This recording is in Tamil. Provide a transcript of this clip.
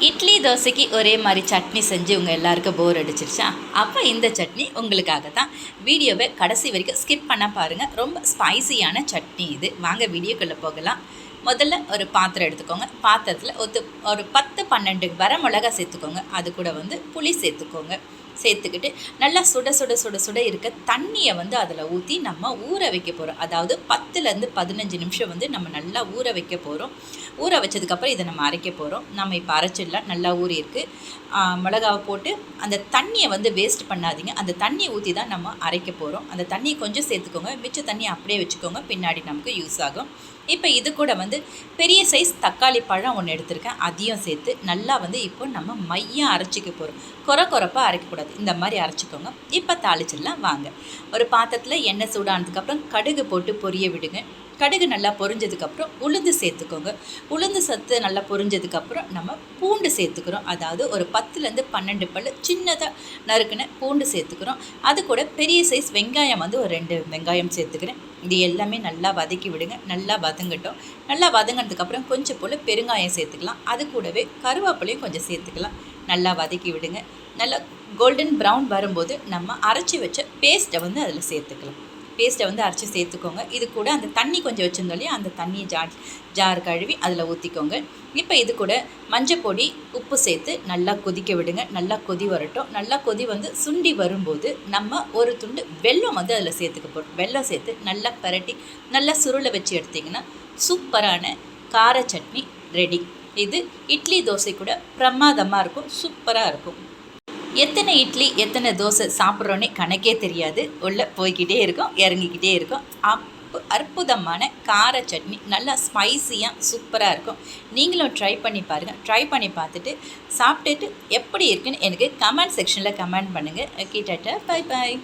இட்லி தோசைக்கு ஒரே மாதிரி சட்னி செஞ்சு உங்கள் எல்லாருக்கும் போர் அடிச்சிருச்சா? அப்போ இந்த சட்னி உங்களுக்காக தான். வீடியோவை கடைசி வரைக்கும் ஸ்கிப் பண்ண பாருங்கள். ரொம்ப ஸ்பைசியான சட்னி இது. வாங்க வீடியோக்குள்ளே போகலாம். முதல்ல ஒரு பாத்திரம் எடுத்துக்கோங்க. பாத்திரத்தில் ஒரு 10-12 வரமிளகா சேர்த்துக்கோங்க. அது கூட புளி சேர்த்துக்கோங்க. சேர்த்துக்கிட்டு நல்லா சுட சுட சுட சுட இருக்க தண்ணியை அதில் ஊற்றி நம்ம ஊற வைக்க போகிறோம். அதாவது 10லேருந்து 15 நிமிஷம் நம்ம நல்லா ஊற வைக்க போகிறோம். ஊற வச்சதுக்கப்புறம் இதை நம்ம அரைக்க போகிறோம். நம்ம இப்போ அரைச்சிடலாம். நல்லா ஊறி இருக்குது. மிளகாவை போட்டு அந்த தண்ணியை வேஸ்ட் பண்ணாதீங்க. அந்த தண்ணியை ஊற்றி தான் நம்ம அரைக்க போகிறோம். அந்த தண்ணியை கொஞ்சம் சேர்த்துக்கோங்க. மிச்ச தண்ணியை அப்படியே வச்சுக்கோங்க, பின்னாடி நமக்கு யூஸ் ஆகும். இப்போ இது கூட பெரிய சைஸ் தக்காளி பழம் ஒன்று எடுத்திருக்கேன். அதையும் சேர்த்து நல்லா இப்போ நம்ம மையம் அரைச்சிக்க போகிறோம். கொரப்பாக அரைக்கக்கூடாது, இந்த மாதிரி அரைச்சிக்கோங்க. இப்போ தாளிச்சிடலாம் வாங்க. ஒரு பாத்திரத்தில் எண்ணெய் சூடானதுக்கப்புறம் கடுகு போட்டு பொரிய விடுங்க. கடுகு நல்லா பொரிஞ்சதுக்கப்புறம் உளுந்து சேர்த்துக்கோங்க. உளுந்து சத்து நல்லா பொரிஞ்சதுக்கப்புறம் நம்ம பூண்டு சேர்த்துக்கிறோம். அதாவது ஒரு 10லேருந்து 12 பல் சின்னதாக நறுக்குன்னு பூண்டு சேர்த்துக்கிறோம். அது கூட பெரிய சைஸ் வெங்காயம் ஒரு 2 வெங்காயம் சேர்த்துக்கிறேன். இது எல்லாமே நல்லா வதக்கி விடுங்க. நல்லா வதங்கட்டும். நல்லா வதங்கினதுக்கப்புறம் கொஞ்சம் போல் பெருங்காயம் சேர்த்துக்கலாம். அது கூடவே கருவேப்பிலையும் கொஞ்சம் சேர்த்துக்கலாம். நல்லா வதக்கி விடுங்க. நல்லா கோல்டன் ப்ரௌன் வரும்போது நம்ம அரைச்சி வச்ச பேஸ்ட்டை அதில் சேர்த்துக்கலாம். பேஸ்ட்டை அரைச்சி சேர்த்துக்கோங்க. இது கூட அந்த தண்ணி கொஞ்சம் வச்சுருந்தோம் இல்லையா, அந்த தண்ணியை ஜார் கழுவி அதில் ஊற்றிக்கோங்க. இப்போ இது கூட மஞ்சள் பொடி, உப்பு சேர்த்து நல்லா கொதிக்க விடுங்க. நல்லா கொதி வரட்டும். நல்லா கொதி சுண்டி வரும்போது நம்ம ஒரு துண்டு வெல்லம் அதில் சேர்த்துக்க போகிறோம். வெல்லம் சேர்த்து நல்லா பரட்டி நல்லா சுருளை வச்சு எடுத்திங்கன்னா சூப்பரான கார சட்னி ரெடி. இது இட்லி தோசை கூட பிரமாதமாக இருக்கும், சூப்பராக இருக்கும். எத்தனை இட்லி எத்தனை தோசை சாப்பிட்றோன்னே கணக்கே தெரியாது. உள்ளே போய்கிட்டே இருக்கும், இறங்கிக்கிட்டே இருக்கும். அற்புதமான கார சட்னி, நல்லா ஸ்பைசியாக சூப்பராக இருக்கும். நீங்களும் ட்ரை பண்ணி பாருங்கள். ட்ரை பண்ணி பார்த்துட்டு சாப்பிட்டுட்டு எப்படி இருக்குன்னு எனக்கு கமெண்ட் செக்ஷனில் கமெண்ட் பண்ணுங்கள். Okay, tata, bye bye.